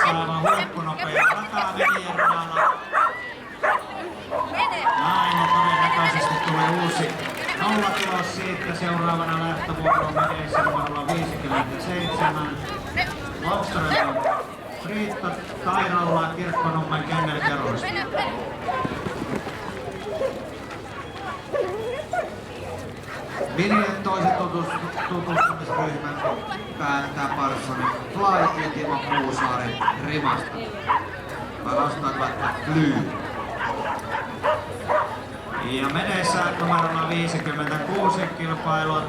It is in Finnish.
aivan huippunopea rataa Venijärvellä. Näin ja todennäköisesti tulee uusi nollatulos siitä. Seuraavana lähtövuoroon edessä numerolla 57. Lobsteröön Riitta Tairalla Kirkkonummen kennelkeroista. Vinien toisen tutustumisryhmän päättää Parsonen Fly ja Timo Kuusaari Rimasta. Vastaava Fly. Ja menessä numerolla 56 kilpailua.